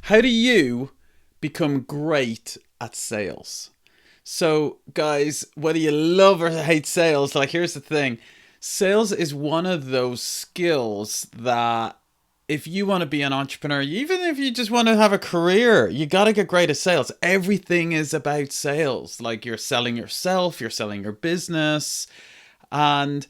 How do you become great at sales? So, guys, whether you love or hate sales, like, here's the thing: sales is one of those skills that if you want to be an entrepreneur, even if you just want to have a career, you got to get great at sales. Everything is about sales. Like, you're selling yourself, you're selling your business, and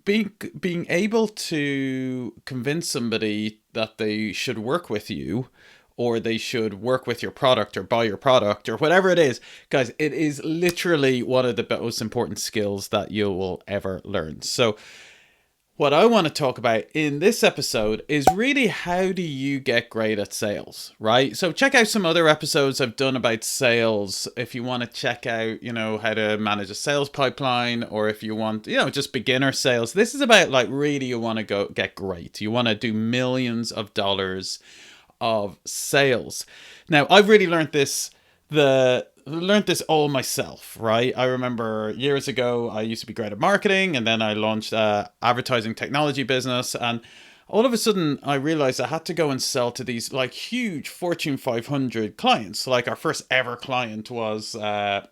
being able to convince somebody that they should work with you, or they should work with your product or buy your product or whatever it is, guys, it is literally one of the most important skills that you will ever learn. So what I want to talk about in this episode is really, how do you get great at sales, right? So check out some other episodes I've done about sales if you want to check out, how to manage a sales pipeline, or if you want, just beginner sales. This is about, like, really, you want to go get great. You want to do millions of dollars of sales. Now, I've really learned this all myself, right? I remember years ago, I used to be great at marketing, and then I launched a advertising technology business, and all of a sudden I realized I had to go and sell to these, like, huge Fortune 500 clients. Like, our first ever client was I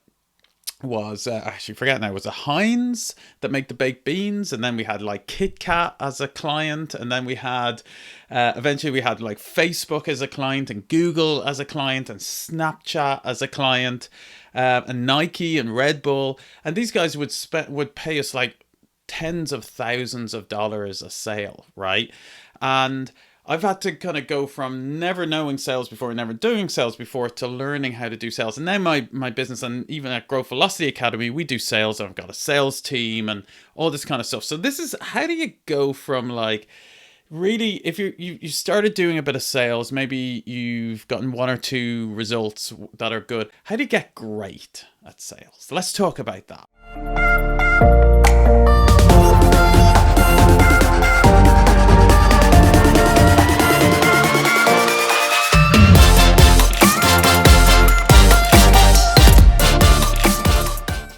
actually forget now, it was a Heinz that make the baked beans, and then we had, like, Kit Kat as a client, and then we had eventually we had, like, Facebook as a client, and Google as a client, and Snapchat as a client, and Nike and Red Bull, and these guys would pay us, like, tens of thousands of dollars a sale, right? And I've had to kind of go from never knowing sales before, never doing sales before, to learning how to do sales. And now my business, and even at Growth Velocity Academy, we do sales. I've got a sales team and all this kind of stuff. So this is, how do you go from, like, really, if you started doing a bit of sales, maybe you've gotten one or two results that are good. How do you get great at sales? Let's talk about that.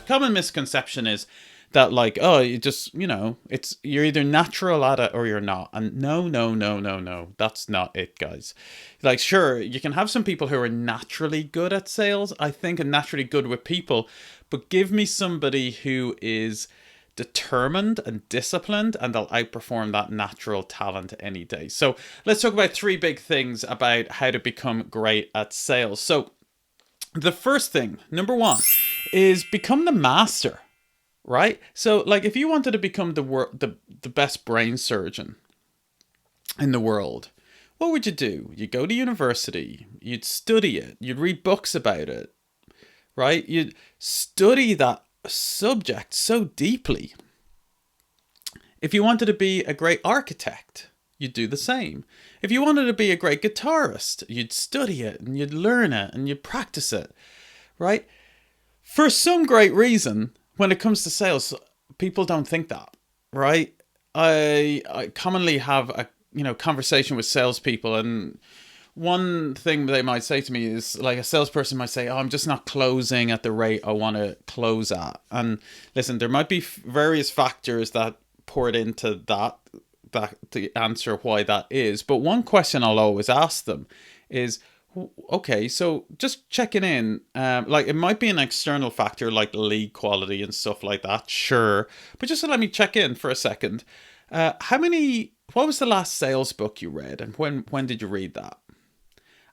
Common misconception is that, like, oh, you just, it's, you're either natural at it or you're not. And no, that's not it, guys. Like, sure, you can have some people who are naturally good at sales, I think, and naturally good with people, but give me somebody who is determined and disciplined, and they'll outperform that natural talent any day. So let's talk about three big things about how to become great at sales. So the first thing, number one, is become the master, right? So, like, if you wanted to become the best brain surgeon in the world, what would you do? You'd go to university, you'd study it, you'd read books about it, right? You'd study that subject so deeply. If you wanted to be a great architect, you'd do the same. If you wanted to be a great guitarist, you'd study it and you'd learn it and you'd practice it, right? For some great reason, when it comes to sales, people don't think that, right? I commonly have a conversation with salespeople, and one thing they might say to me is, like, a salesperson might say, "Oh, I'm just not closing at the rate I want to close at." And listen, there might be various factors that poured into that to answer why that is. But one question I'll always ask them is, okay, so just checking in, like, it might be an external factor like lead quality and stuff like that, sure, but just let me check in for a second. What was the last sales book you read, and when did you read that?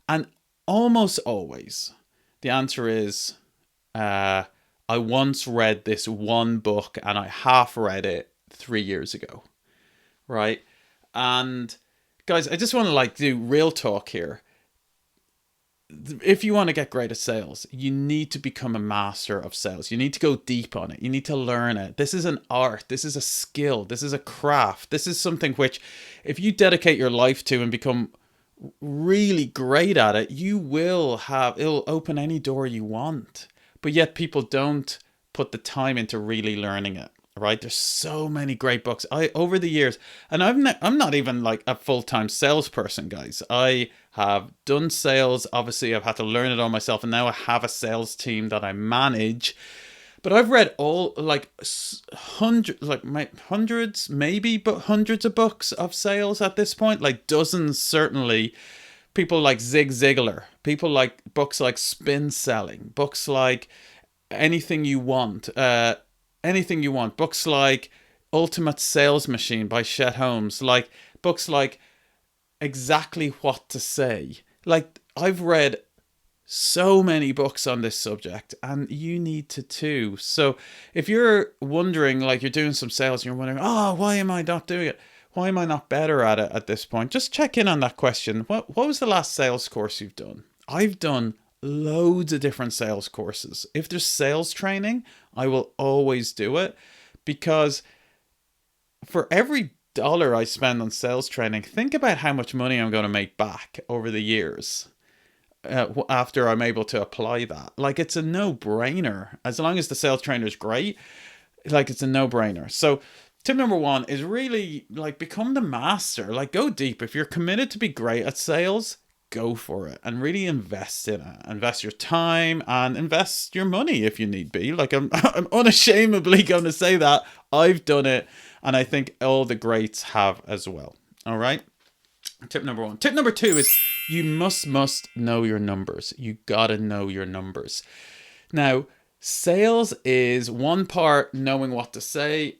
And almost always the answer is, I once read this one book and I half read it 3 years ago, right? And guys, I just want to, like, do real talk here. If you want to get great at sales, you need to become a master of sales. You need to go deep on it. You need to learn it. This is an art. This is a skill. This is a craft. This is something which, if you dedicate your life to and become really great at it, it'll open any door you want. But yet people don't put the time into really learning it. Right, there's so many great books. Over the years, and I'm not even, like, a full-time salesperson, guys. I have done sales. Obviously, I've had to learn it all myself, and now I have a sales team that I manage. But I've read all, like, hundreds, maybe, but hundreds of books of sales at this point, like dozens certainly. people like Zig Ziglar, people like books like Spin Selling, books like Anything You Want, Anything You Want, books like Ultimate Sales Machine by Chet Holmes, like books like Exactly What to Say. Like, I've read so many books on this subject, and you need to too. So if you're wondering, like you're doing some sales and you're wondering, oh, why am I not doing it? Why am I not better at it at this point? Just check in on that question. What was the last sales course you've done? I've done loads of different sales courses. If there's sales training, I will always do it, because for every dollar I spend on sales training, think about how much money I'm going to make back over the years. After I'm able to apply that, like, it's a no-brainer. As long as the sales trainer is great, like, it's a no-brainer. So tip number one is really, like, become the master. Like, go deep. If you're committed to be great at sales, go for it and really invest in it. Invest your time and invest your money if you need be. Like, I'm unashamedly going to say that. I've done it, and I think all the greats have as well. All right. Tip number one. Tip number two is you must know your numbers. You gotta know your numbers. Now, sales is one part knowing what to say.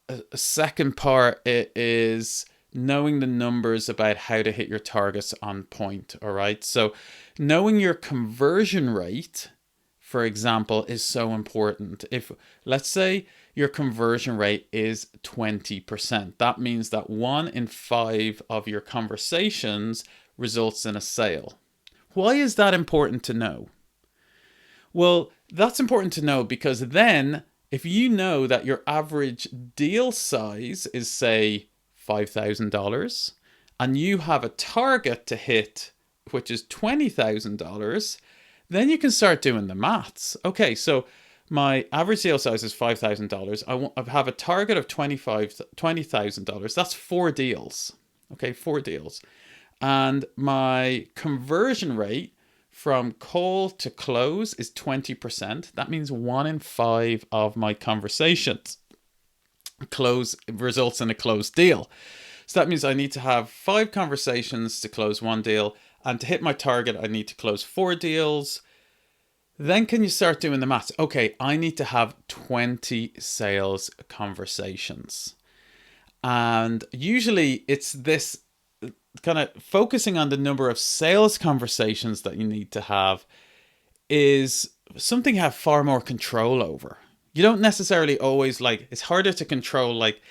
A second part, it is knowing the numbers about how to hit your targets on point. All right. So knowing your conversion rate, for example, is so important. If, let's say, your conversion rate is 20%, that means that 1 in 5 of your conversations results in a sale. Why is that important to know? Well, that's important to know because then if you know that your average deal size is, say, $5,000, and you have a target to hit, which is $20,000, then you can start doing the maths. Okay, so my average deal size is $5,000. I have a target of $20,000. That's 4 deals. Okay, 4 deals. And my conversion rate from call to close is 20%. That means 1 in 5 of my conversations results in a closed deal. So that means I need to have 5 conversations to close 1 deal. And to hit my target, I need to close 4 deals. Then can you start doing the maths? Okay, I need to have 20 sales conversations. And usually it's this kind of focusing on the number of sales conversations that you need to have is something you have far more control over. You don't necessarily always, like, it's harder to control, like,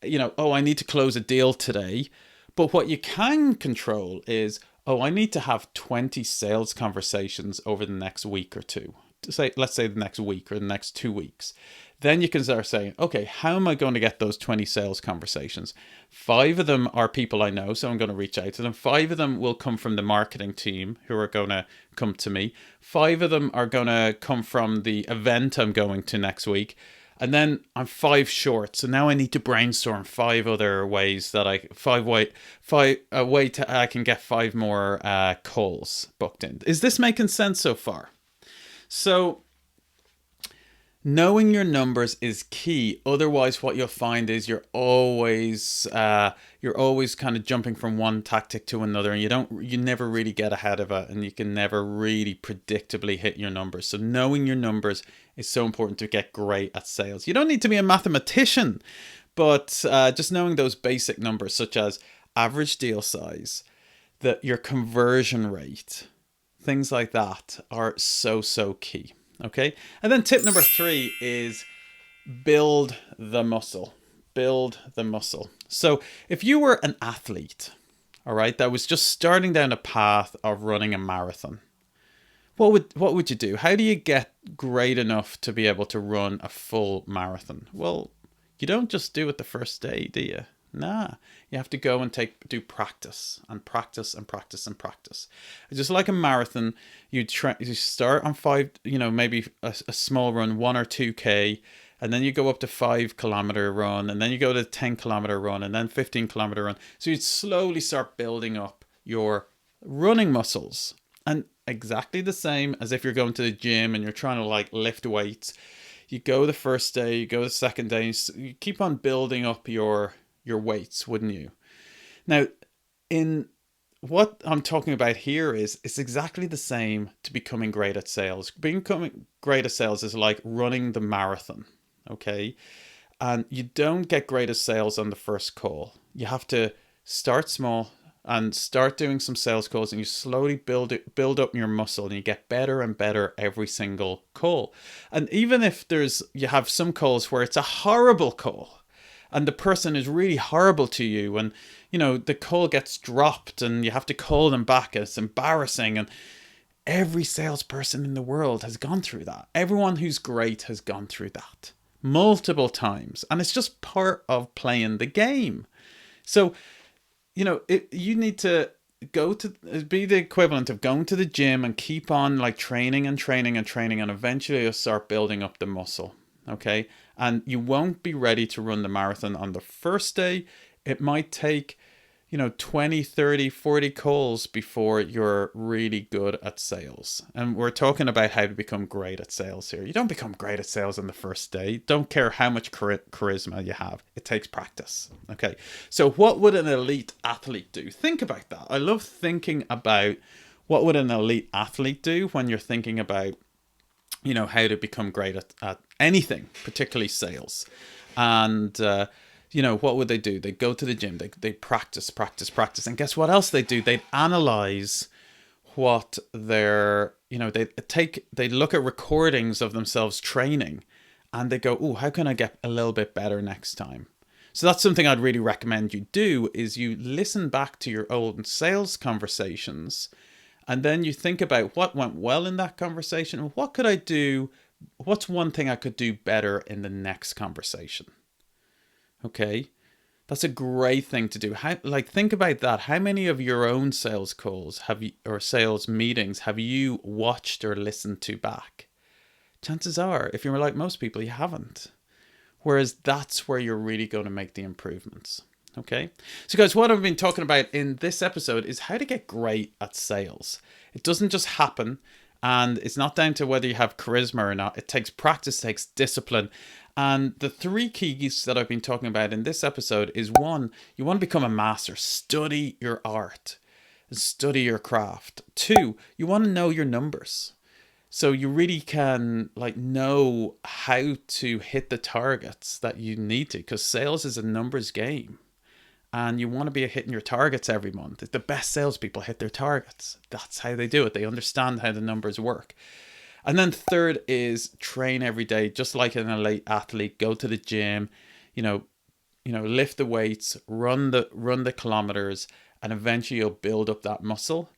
you know, oh, I need to close a deal today. But what you can control is, oh, I need to have 20 sales conversations over the next week or two. Let's say the next week or the next 2 weeks. Then you can start saying, okay, how am I going to get those 20 sales conversations? 5 of them are people I know, so I'm going to reach out to them. 5 of them will come from the marketing team who are going to come to me. 5 of them are going to come from the event I'm going to next week. And then I'm 5 short. So now I need to brainstorm 5 other ways that I can get 5 more calls booked in. Is this making sense so far? So knowing your numbers is key. Otherwise, what you'll find is you're always kind of jumping from one tactic to another, and you never really get ahead of it, and you can never really predictably hit your numbers. So knowing your numbers is so important to get great at sales. You don't need to be a mathematician, but just knowing those basic numbers, such as average deal size, your conversion rate, things like that are so key. Okay. And then tip number 3 is build the muscle. Build the muscle. So if you were an athlete, all right, that was just starting down a path of running a marathon, what would you do? How do you get great enough to be able to run a full marathon? Well, you don't just do it the first day, do you? Nah, you have to go and do practice and practice and practice and practice. Just like a marathon, you start on 5, maybe a small run, 1 or 2K, and then you go up to 5-kilometer run, and then you go to 10-kilometer run, and then 15-kilometer run. So you'd slowly start building up your running muscles. And exactly the same as if you're going to the gym and you're trying to, like, lift weights. You go the first day, you go the second day, you keep on building up your weights, wouldn't you? Now, what I'm talking about here is it's exactly the same to becoming great at sales. Becoming great at sales is like running the marathon, okay? And you don't get great at sales on the first call. You have to start small and start doing some sales calls, and you slowly build up your muscle, and you get better and better every single call. And even if you have some calls where it's a horrible call and the person is really horrible to you, and the call gets dropped and you have to call them back and it's embarrassing, and every salesperson in the world has gone through that. Everyone who's great has gone through that multiple times, and it's just part of playing the game. So you need to be the equivalent of going to the gym and keep on like training and training and training, and eventually you'll start building up the muscle. Okay. And you won't be ready to run the marathon on the first day. It might take 20, 30, 40 calls before you're really good at sales. And we're talking about how to become great at sales here. You don't become great at sales on the first day. Don't care how much charisma you have. It takes practice. Okay. So what would an elite athlete do? Think about that. I love thinking about what would an elite athlete do when you're thinking about, how to become great at anything, particularly sales. And, what would they do? They go to the gym, they practice. And guess what else they do? They'd analyze what they look at recordings of themselves training, and they go, oh, how can I get a little bit better next time? So that's something I'd really recommend you do, is you listen back to your old sales conversations, and then you think about what went well in that conversation, and what could I do? What's one thing I could do better in the next conversation? Okay, that's a great thing to do. Think about that. How many of your own sales calls or sales meetings have you watched or listened to back? Chances are, if you're like most people, you haven't. Whereas that's where you're really going to make the improvements. Okay, so guys, what I've been talking about in this episode is how to get great at sales. It doesn't just happen, and it's not down to whether you have charisma or not. It takes practice, takes discipline. And the 3 keys that I've been talking about in this episode is 1, you want to become a master. Study your art, study your craft. 2, you want to know your numbers, so you really can know how to hit the targets that you need to, because sales is a numbers game. And you want to be hitting your targets every month. The best salespeople hit their targets. That's how they do it. They understand how the numbers work. And then 3rd is train every day, just like an elite athlete. Go to the gym, lift the weights, run the kilometers, and eventually you'll build up that muscle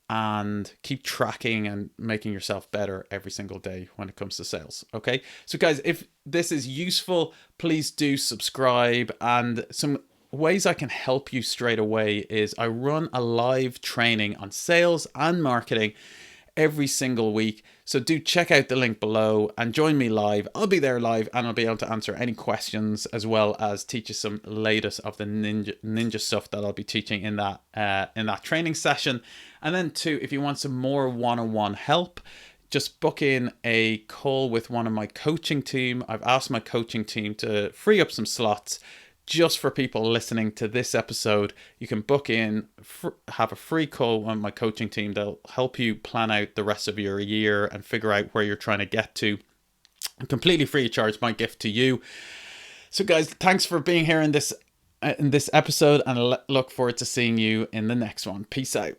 and keep tracking and making yourself better every single day when it comes to sales. Okay. So guys, if this is useful, please do subscribe. And some ways I can help you straight away is I run a live training on sales and marketing every single week. So do check out the link below and join me live. I'll be there live, and I'll be able to answer any questions, as well as teach you some latest of the ninja stuff that I'll be teaching in that training session. And then 2, if you want some more one-on-one help, just book in a call with one of my coaching team. I've asked my coaching team to free up some slots just for people listening to this episode. You can book in, have a free call on my coaching team. They'll help you plan out the rest of your year and figure out where you're trying to get to. Completely free of charge, my gift to you. So guys, thanks for being here in this episode, and I look forward to seeing you in the next one. Peace out.